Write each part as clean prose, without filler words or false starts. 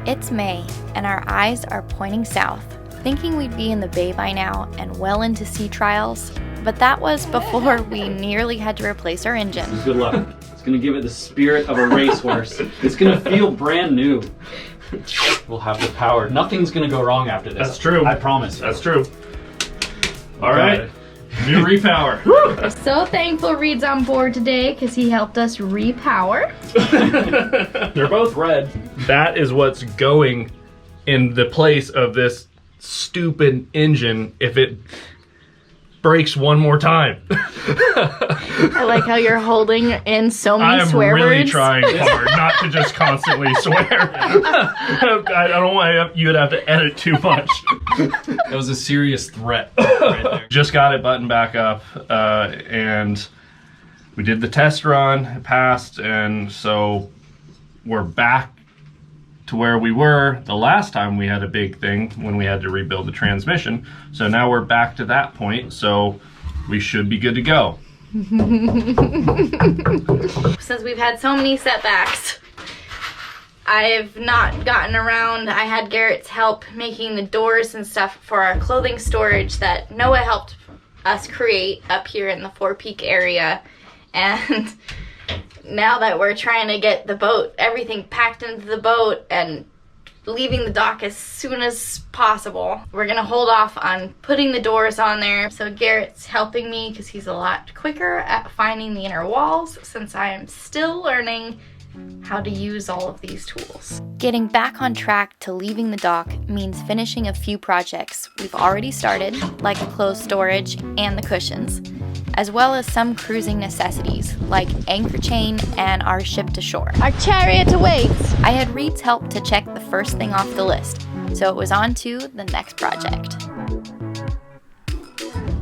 It's May, and our eyes are pointing south, thinking we'd be in the bay by now and well into sea trials, but that was before we nearly had to replace our engine. Good luck. It's gonna give it the spirit of a racehorse. It's gonna feel brand new. We'll have the power. Nothing's gonna go wrong after this. That's true. I promise. That's true. All right. New repower. We're so thankful Reed's on board today because he helped us repower. They're both red. That is what's going in the place of this stupid engine if it breaks one more time. I like how you're holding in so many swear words. I am really trying hard not to just constantly swear. I don't want you to have to edit too much. That was a serious threat right there. Just got it buttoned back up, and we did the test run, it passed, and so we're back to where we were the last time we had a big thing when we had to rebuild the transmission. So now we're back to that point, so we should be good to go. Since we've had so many setbacks, I've not gotten around. I had Garrett's help making the doors and stuff for our clothing storage that Noah helped us create up here in the Four Peak area. And now that we're trying to get the boat, everything packed into the boat and leaving the dock as soon as possible, we're gonna hold off on putting the doors on there. So Garrett's helping me because he's a lot quicker at finding the inner walls since I am still learning how to use all of these tools. Getting back on track to leaving the dock means finishing a few projects we've already started, like the clothes storage and the cushions, as well as some cruising necessities like anchor chain and our ship to shore. Our chariot awaits. I had Reed's help to check the first thing off the list, so it was on to the next project.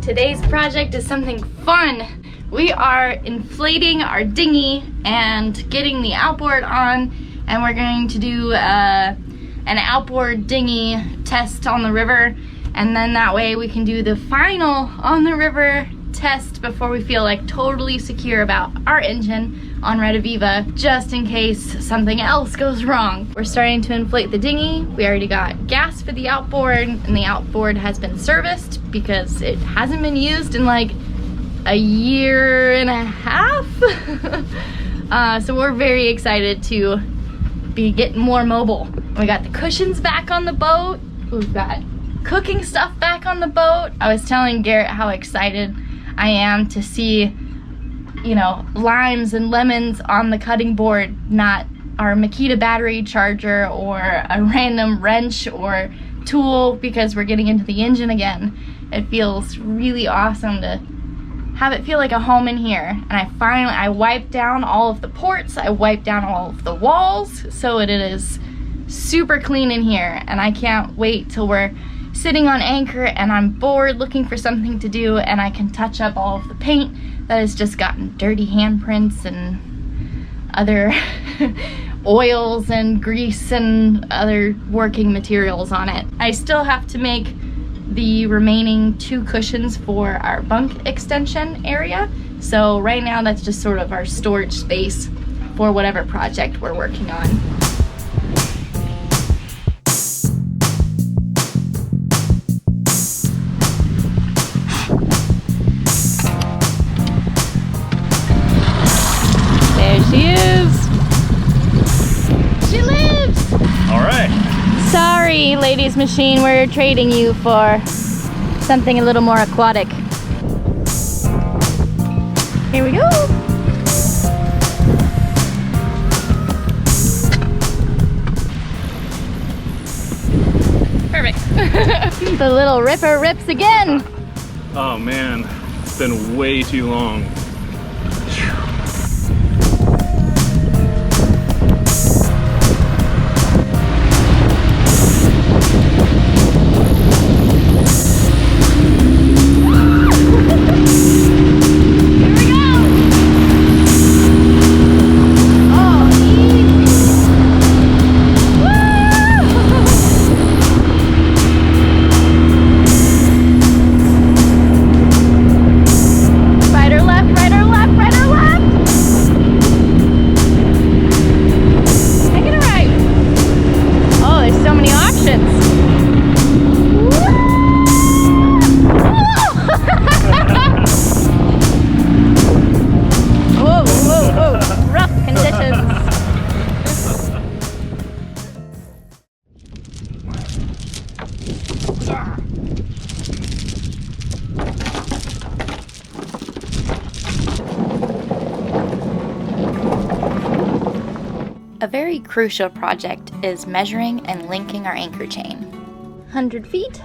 Today's project is something fun. We are inflating our dinghy and getting the outboard on, and we're going to do an outboard dinghy test on the river, and then that way we can do the final on the river test before we feel like totally secure about our engine on Rediviva, just in case something else goes wrong. We're starting to inflate the dinghy. We already got gas for the outboard, and the outboard has been serviced because it hasn't been used in like a year and a half. So we're very excited to be getting more mobile. We got the cushions back on the boat. We've got cooking stuff back on the boat. I was telling Garrett how excited I am to see, you know, limes and lemons on the cutting board, not our Makita battery charger or a random wrench or tool, because we're getting into the engine again. It feels really awesome to have it feel like a home in here. And I wiped down all of the ports, I wiped down all of the walls, so it is super clean in here, and I can't wait till we're sitting on anchor and I'm bored looking for something to do and I can touch up all of the paint that has just gotten dirty handprints and other oils and grease and other working materials on it. I still have to make the remaining 2 cushions for our bunk extension area. So right now that's just sort of our storage space for whatever project we're working on. There she is. She lives. All right. Sorry, ladies machine, we're trading you for something a little more aquatic. Here we go. Perfect. The little ripper rips again. Oh man, it's been way too long. Spider left A very crucial project is measuring and linking our anchor chain. 100 feet.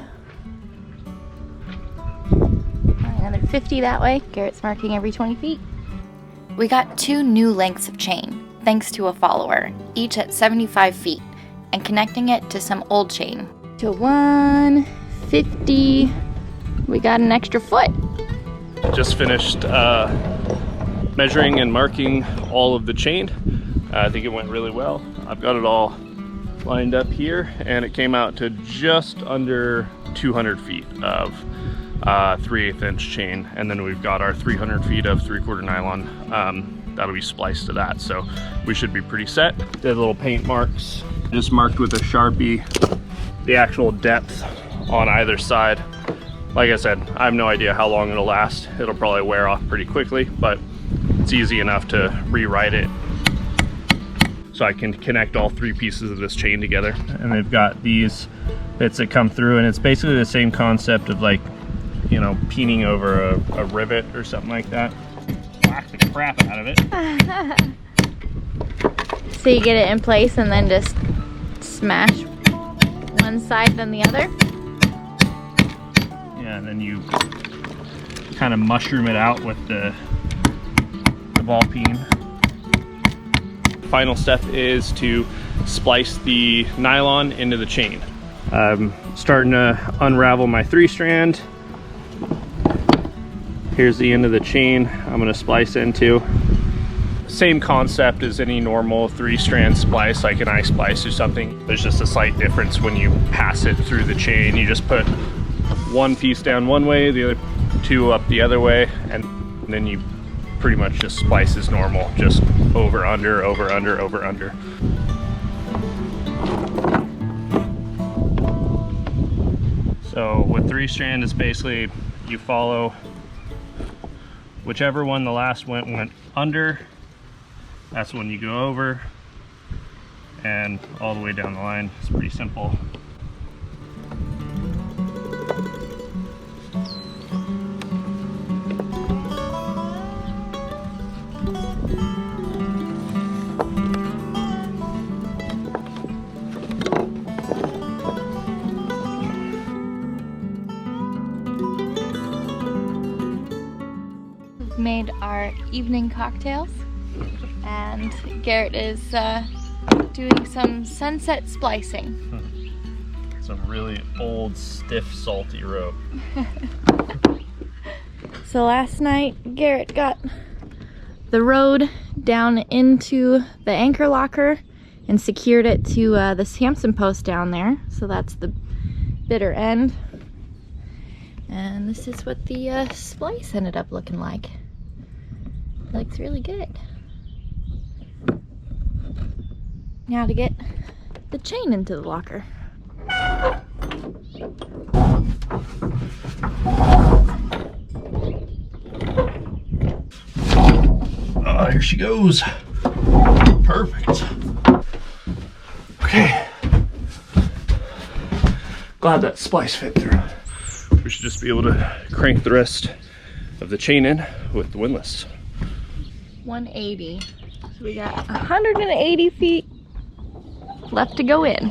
Another 50 that way. Garrett's marking every 20 feet. We got 2 new lengths of chain, thanks to a follower, each at 75 feet, and connecting it to some old chain. To 150, we got an extra foot. Just finished measuring and marking all of the chain. I think it went really well. I've got it all lined up here, and it came out to just under 200 feet of 3/8 inch chain, and then we've got our 300 feet of 3/4 nylon that'll be spliced to that, so we should be pretty set. Did little paint marks, just marked with a Sharpie the actual depth on either side. Like I said, I have no idea how long it'll last. It'll probably wear off pretty quickly, but it's easy enough to rewrite it so I can connect all 3 pieces of this chain together. And they've got these bits that come through, and it's basically the same concept of, like, you know, peening over a rivet or something like that. Whack the crap out of it. So you get it in place and then just smash one side then the other? Yeah, and then you kind of mushroom it out with the ball peen. Final step is to splice the nylon into the chain. I'm starting to unravel my 3-strand. Here's the end of the chain I'm going to splice into. Same concept as any normal 3-strand splice, like an I-splice or something. There's just a slight difference when you pass it through the chain. You just put one piece down one way, the other 2 up the other way, and then you pretty much just splice as normal, just over, under, over, under, over, under. So with 3-strand, it's basically you follow whichever one the last went under, that's when you go over, and all the way down the line. It's pretty simple. Made our evening cocktails, and Garrett is doing some sunset splicing. Some really old, stiff, salty rope. So last night Garrett got the rode down into the anchor locker and secured it to the Samson post down there. So that's the bitter end, and this is what the splice ended up looking like. Looks really good. Now to get the chain into the locker. Oh, here she goes. Perfect. Okay. Glad that splice fit through. We should just be able to crank the rest of the chain in with the windlass. 180. So we got 180 feet left to go in.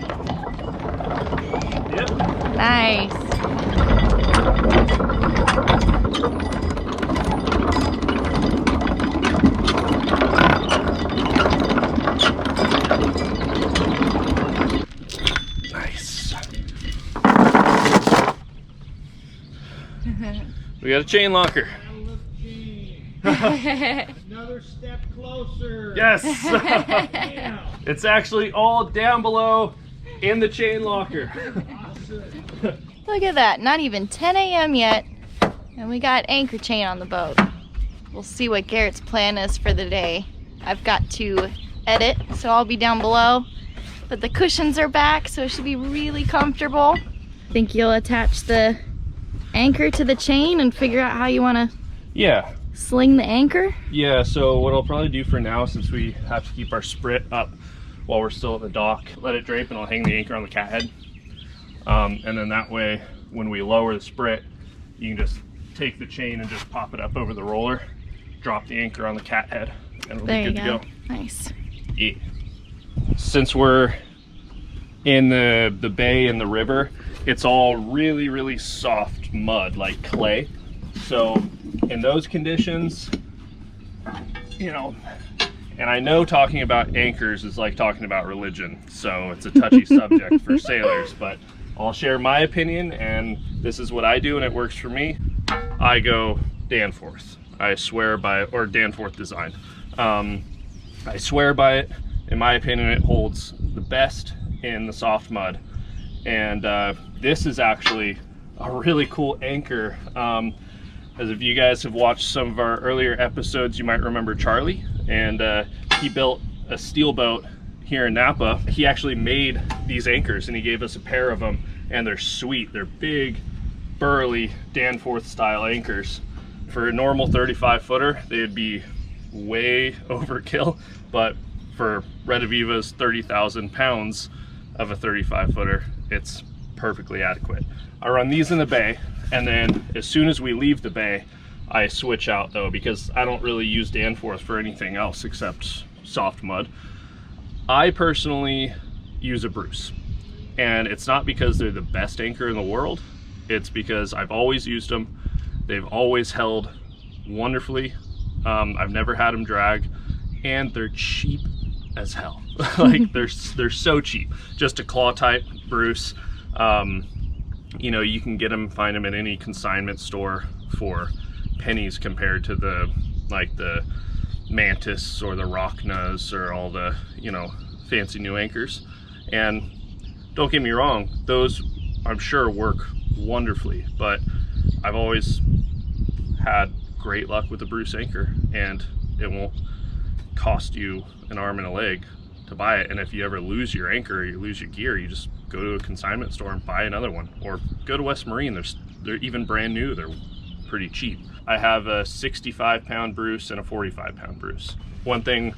Yep. Nice. Nice. We got a chain locker. Another step closer. Yes. It's actually all down below in the chain locker. Look at that. Not even 10 a.m. yet, and we got anchor chain on the boat. We'll see what Garrett's plan is for the day. I've got to edit, so I'll be down below. But the cushions are back, so it should be really comfortable. Think you'll attach the anchor to the chain and figure out how you want to Yeah. sling the anchor? Yeah, so what I'll probably do for now, since we have to keep our sprit up while we're still at the dock, let it drape and I'll hang the anchor on the cat head. And then that way, when we lower the sprit, you can just take the chain and just pop it up over the roller, drop the anchor on the cat head, and it'll be good to go. Nice. Yeah. since we're in the bay and the river, it's all really, really soft mud, like clay. So in those conditions, you know, and I know talking about anchors is like talking about religion, so it's a touchy subject for sailors, but I'll share my opinion, and this is what I do and it works for me. I go Danforth. I swear by, or Danforth design. I swear by it. In my opinion, it holds the best in the soft mud. And this is actually a really cool anchor. As if you guys have watched some of our earlier episodes, you might remember Charlie, and he built a steel boat here in Napa. He actually made these anchors and he gave us a pair of them, and they're sweet. They're big, burly Danforth style anchors. For a normal 35 footer, they'd be way overkill, but for Rediviva's 30,000 pounds of a 35 footer, it's perfectly adequate. I run these in the bay, and then as soon as we leave the bay, I switch out though, because I don't really use Danforth for anything else except soft mud. I personally use a Bruce, and it's not because they're the best anchor in the world. It's because I've always used them. They've always held wonderfully. I've never had them drag, and they're cheap as hell. Like they're so cheap. Just a claw type Bruce. You know, you can get them, find them at any consignment store for pennies compared to the Mantis or the Rocknas or all the, you know, fancy new anchors. And don't get me wrong, those I'm sure work wonderfully, but I've always had great luck with the Bruce anchor, and it won't cost you an arm and a leg to buy it. And if you ever lose your anchor or you lose your gear, you just go to a consignment store and buy another one, or go to West Marine. They're even brand new. They're pretty cheap. I have a 65-pound Bruce and a 45-pound Bruce. One thing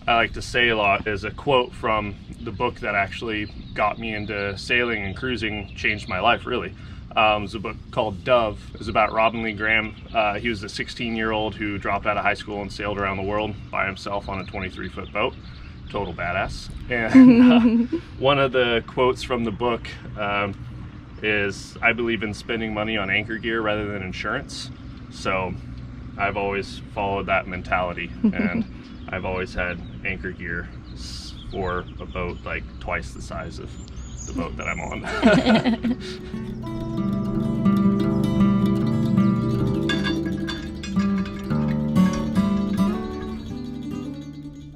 I like to say a lot is a quote from the book that actually got me into sailing and cruising, changed my life really. It was a book called Dove. It was about Robin Lee Graham. He was a 16-year-old who dropped out of high school and sailed around the world by himself on a 23-foot boat. Total badass. And one of the quotes from the book is, I believe in spending money on anchor gear rather than insurance. So I've always followed that mentality, and I've always had anchor gear for a boat like twice the size of the boat that I'm on.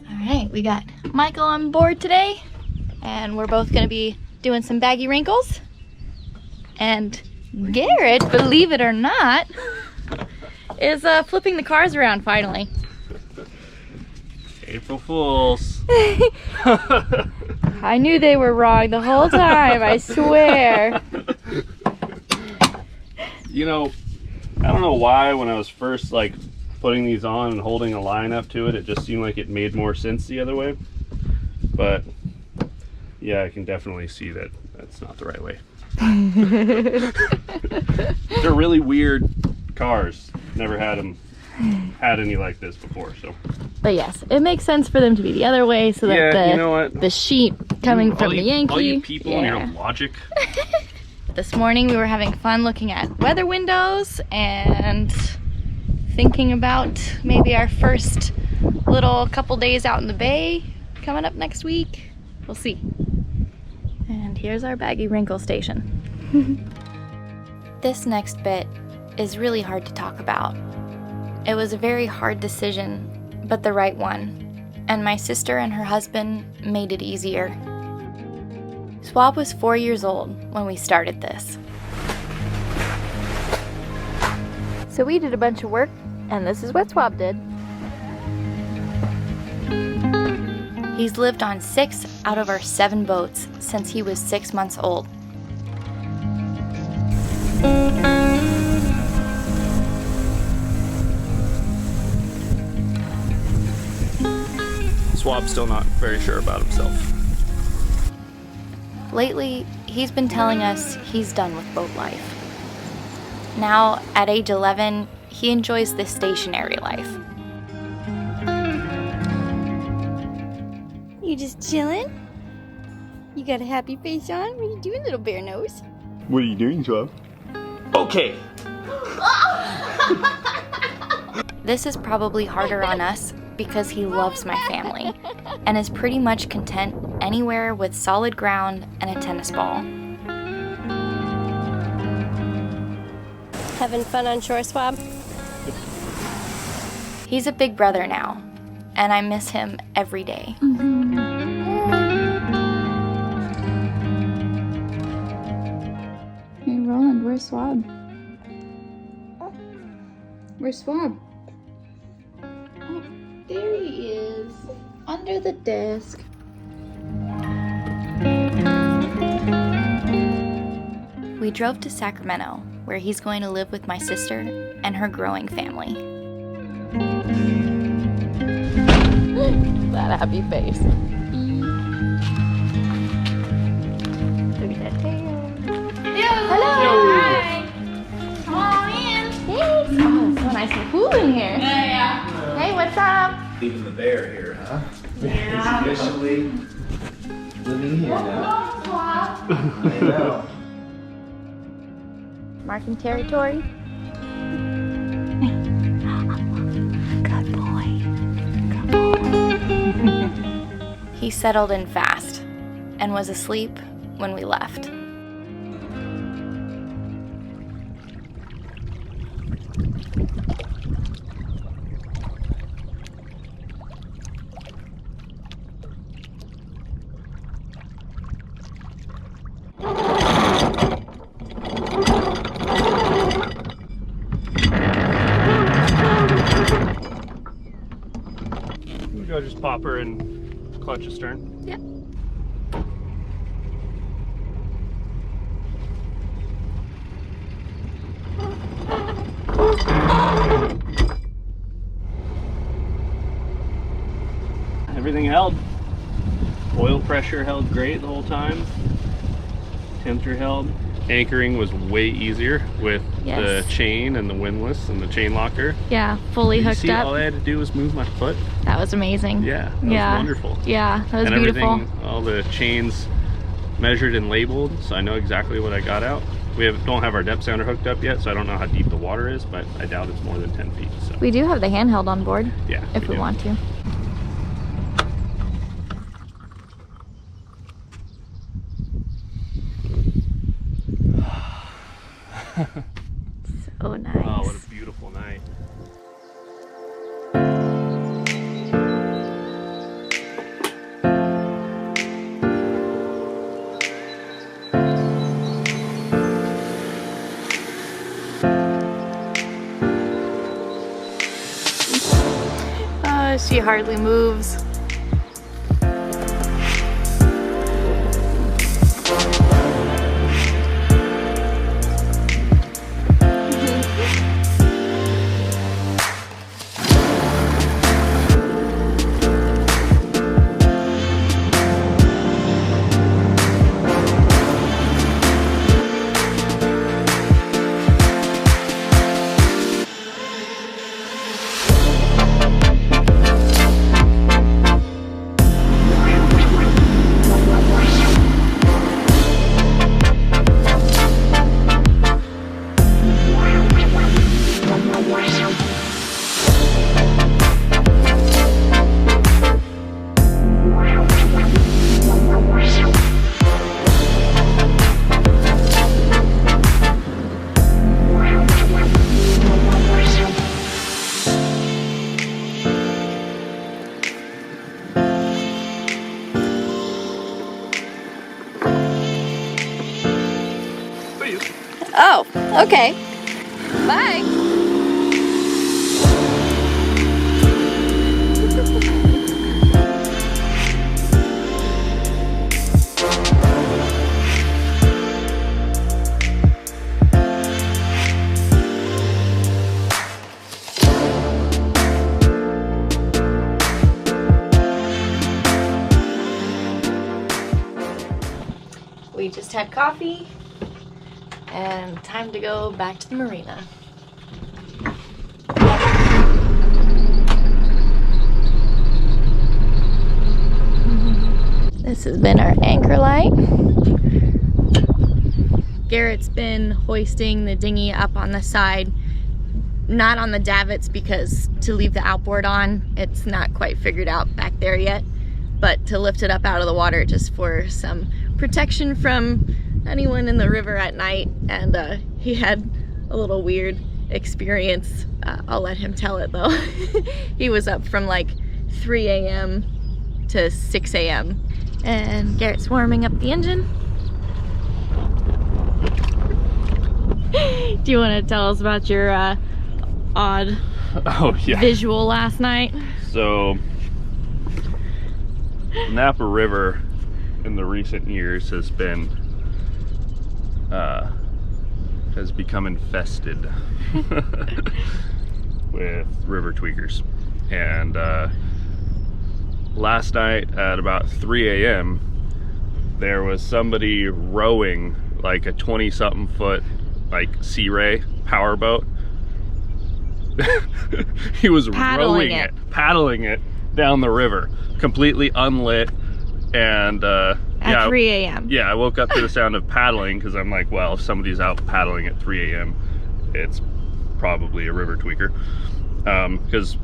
All right, we got Michael on board today, and we're both gonna be doing some baggy wrinkles. And Garrett, believe it or not, is flipping the cars around finally. April Fools. I knew they were wrong the whole time, I swear. You know, I don't know why when I was first like putting these on and holding a line up to it, it just seemed like it made more sense the other way. But yeah, I can definitely see that that's not the right way. They're really weird cars. Never had any like this before, so. But yes, it makes sense for them to be the other way, so that yeah, you know what? The sheep coming from the Yankee. All you people and your logic. This morning we were having fun looking at weather windows and thinking about maybe our first little couple days out in the bay coming up next week. We'll see. And here's our baggy wrinkle station. This next bit is really hard to talk about. It was a very hard decision, but the right one, and my sister and her husband made it easier. Swab was 4 years old when we started this. So we did a bunch of work, and this is what Swab did. He's lived on 6 out of our 7 boats since he was 6 months old. Swab's still not very sure about himself. Lately, he's been telling us he's done with boat life. Now, at age 11, he enjoys the stationary life. You just chilling? You got a happy face on? What are you doing, little bear nose? What are you doing, Swab? Okay. This is probably harder on us because he loves my family and is pretty much content anywhere with solid ground and a tennis ball. Having fun on shore, Swab? He's a big brother now, and I miss him every day. Hey Roland, where's Swab? Where's Swab? Oh, there he is, under the desk. We drove to Sacramento, where he's going to live with my sister and her growing family. That happy face. Look at that tail. Hello. Hi. Come on in. Thanks. Oh, it's so nice and cool in here. Yeah. Hey, what's up? Leaving the bear here, huh? Yeah. He's officially living here now. I know. Marking territory. Good boy. Good boy. He settled in fast and was asleep when we left. Go just pop her and clutch a stern. Yep. Everything held. Oil pressure held great the whole time. Temperature held. Anchoring was way easier with the chain and the windlass and the chain locker. Yeah, fully You hooked see, up. all I had to do was move my foot. That was amazing. Yeah, that Yeah. was wonderful. Yeah, that was And beautiful. everything, all the chains measured and labeled, so I know exactly what I got out. We don't have our depth sounder hooked up yet, so I don't know how deep the water is, but I doubt it's more than 10 feet. So We do have the handheld on board yeah, if we do. want to. So nice. Oh, what a beautiful night. She hardly moves. Oh, okay. Bye. We just had coffee and time to go back to the marina. This has been our anchor light. Garrett's been hoisting the dinghy up on the side, not on the davits because to leave the outboard on, it's not quite figured out back there yet, but to lift it up out of the water just for some protection from anyone in the river at night. And he had a little weird experience. I'll let him tell it though. He was up from like 3 a.m. to 6 a.m. and Garrett's warming up the engine. Do you want to tell us about your odd visual last night? So Napa River in the recent years has become infested with river tweakers. And last night at about 3 a.m. there was somebody rowing like a 20-something foot like Sea Ray powerboat. He was paddling it down the river, completely unlit. And at 3 a.m. Yeah, I woke up to the sound of paddling because I'm like, well, if somebody's out paddling at 3 a.m. it's probably a river tweaker. Because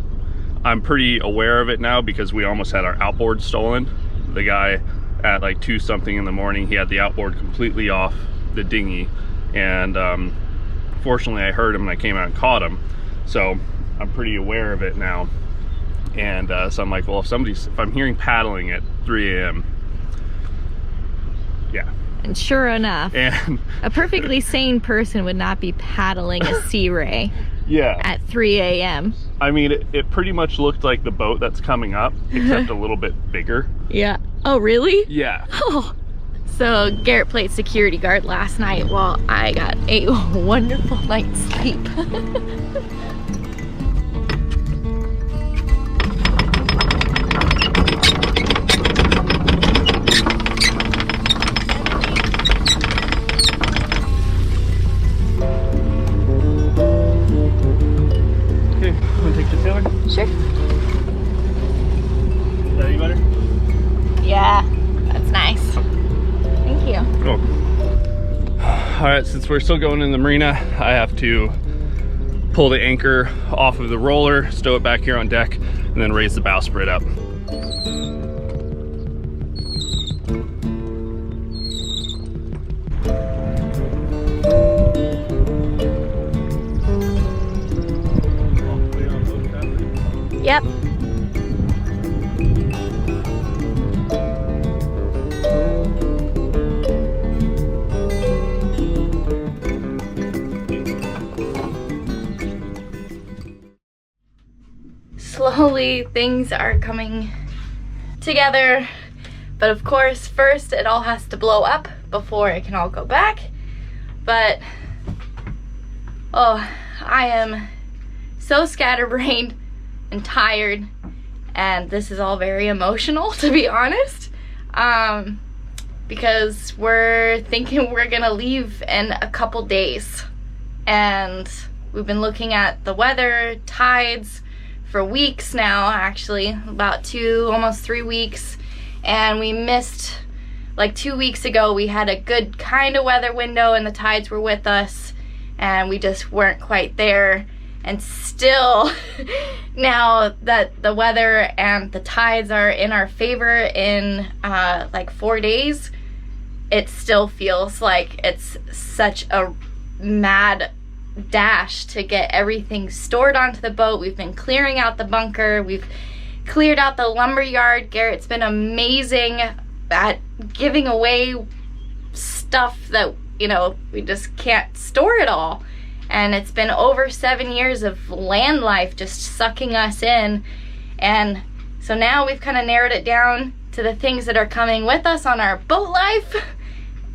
I'm pretty aware of it now because we almost had our outboard stolen. The guy at like 2 something in the morning, he had the outboard completely off the dinghy, and fortunately I heard him and I came out and caught him. So I'm pretty aware of it now. And so I'm like, well, if I'm hearing paddling at 3 a.m. yeah. And sure enough, a perfectly sane person would not be paddling a Sea Ray at 3 a.m. I mean, it pretty much looked like the boat that's coming up, except a little bit bigger. Yeah. Oh, really? Yeah. Oh. So Garrett played security guard last night while I got a wonderful night's sleep. Sure. Is that any better? Yeah, that's nice. Thank you. Cool. All right, since we're still going in the marina, I have to pull the anchor off of the roller, stow it back here on deck, and then raise the bowsprit up. Yep. Slowly things are coming together, but of course first it all has to blow up before it can all go back. But oh, I am so scatterbrained and tired, and this is all very emotional, to be honest, because we're thinking we're gonna leave in a couple days, and we've been looking at the weather, tides for weeks now, actually about 2, almost 3 weeks, and we missed, like 2 weeks ago we had a good kind of weather window and the tides were with us, and we just weren't quite there. And still, now that the weather and the tides are in our favor in like 4 days, it still feels like it's such a mad dash to get everything stored onto the boat. We've been clearing out the bunker. We've cleared out the lumber yard. Garrett's been amazing at giving away stuff that, you know, we just can't store it all. And it's been over 7 years of land life just sucking us in. And so now we've kind of narrowed it down to the things that are coming with us on our boat life.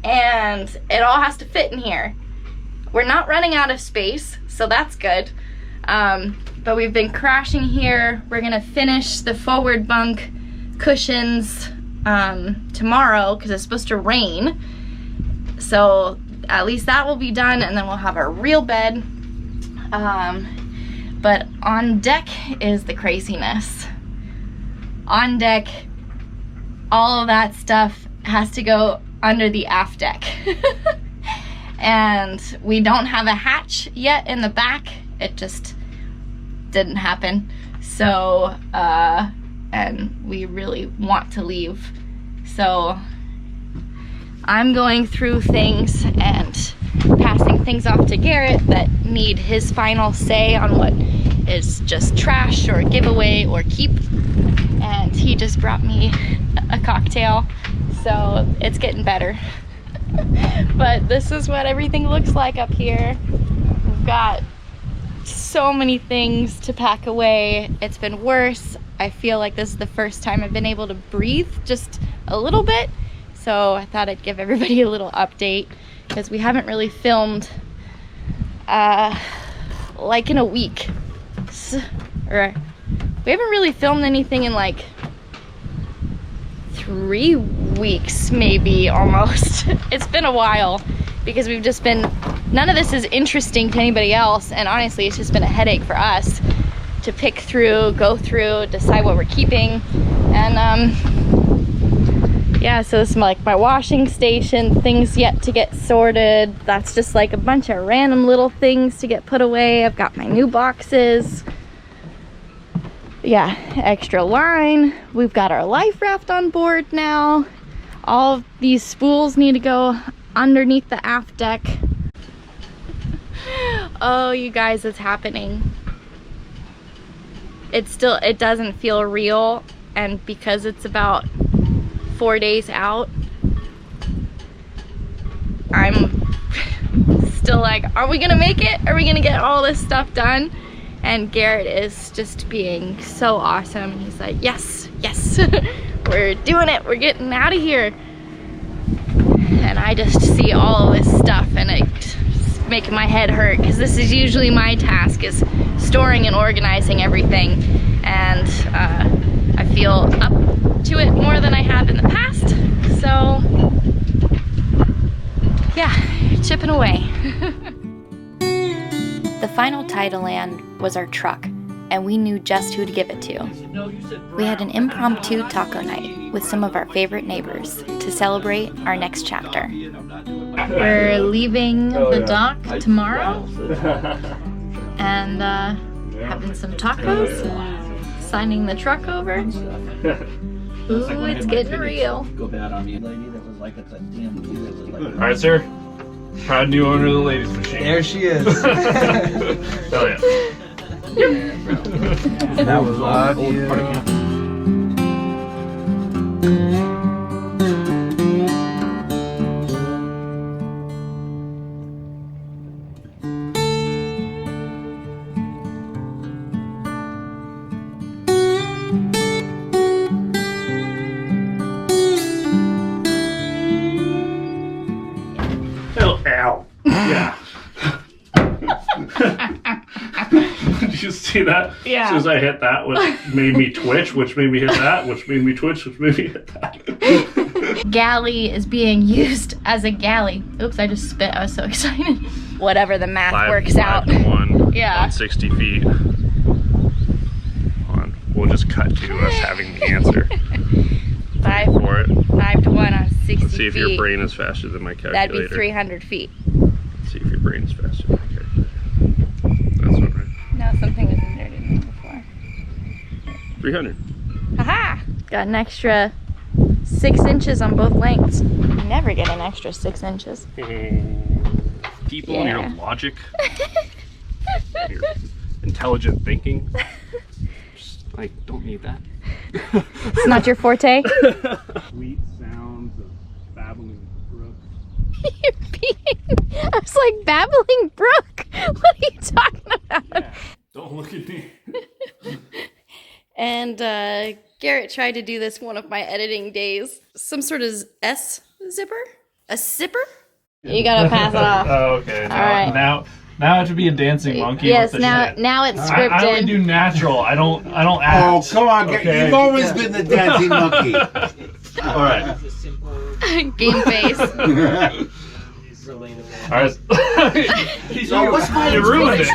And it all has to fit in here. We're not running out of space, so that's good. But we've been crashing here. We're gonna finish the forward bunk cushions tomorrow because it's supposed to rain. So at least that will be done, and then we'll have our real bed. But on deck is the craziness. On deck, all of that stuff has to go under the aft deck. And we don't have a hatch yet in the back. It just didn't happen. So, and we really want to leave. So I'm going through things and passing things off to Garrett that need his final say on what is just trash or giveaway or keep. And he just brought me a cocktail, so it's getting better. But this is what everything looks like up here. We've got so many things to pack away. It's been worse. I feel like this is the first time I've been able to breathe just a little bit. So I thought I'd give everybody a little update because we haven't really filmed like in a week. Or we haven't really filmed anything in like 3 weeks, maybe, almost. It's been a while because we've just been, none of this is interesting to anybody else, and honestly it's just been a headache for us to pick through, go through, decide what we're keeping. And yeah, so this is like my washing station, things yet to get sorted. That's just like a bunch of random little things to get put away. I've got my new boxes. Yeah, extra line. We've got our life raft on board now. All of these spools need to go underneath the aft deck. Oh, you guys, it's happening. It doesn't feel real, and because it's about 4 days out, I'm still like, are we gonna make it? Are we gonna get all this stuff done? And Garrett is just being so awesome. He's like, yes, yes, we're doing it. We're getting out of here. And I just see all of this stuff and it's making my head hurt because this is usually my task, is storing and organizing everything. And I feel up to it more than I have in the past. So yeah, chipping away. The final tie to land was our truck, and we knew just who to give it to. We had an impromptu taco night with some of our favorite neighbors to celebrate our next chapter. We're leaving the dock tomorrow and having some tacos, signing the truck over. Ooh, it's getting real. Go bad on me. Lady that was like at that damn that was like. All right, sir. Proud new owner of the ladies' machine. There she is. Hell yeah. That was old part of camp. Ow. Yeah. Did you see that? Yeah. As soon as I hit that, which made me twitch, which made me hit that, which made me twitch, which made me hit that. Galley is being used as a galley. Oops, I just spit. I was so excited. Whatever the math works out. 5 to 1 Yeah. on 60 feet. We'll just cut to us having the answer. 5 For it. 5 to 1 on 60 Let's see if your feet. brain is faster than my calculator. That'd be 300 feet. Let's see if your brain is faster than my calculator. That's not right. No, something was in there didn't before. 300. Haha! Got an extra 6 inches on both lengths. You never get an extra 6 inches. People and your Yeah. logic, your intelligent thinking. Just, I don't need that. It's not your forte? Sweet sounds of babbling brook. You're being... I was like, babbling brook? What are you talking about? Yeah, don't look at me. And Garrett tried to do this one of my editing days. Some sort of S zipper? A zipper? You gotta pass it off. Oh, okay. Now, All right. now I have to be a dancing monkey. Yes, with the shit. now it's I scripted. only do natural. I don't Oh, act. come on. Okay. You've always been the dancing monkey. All right. Game face. All right. So what's my You ruined it.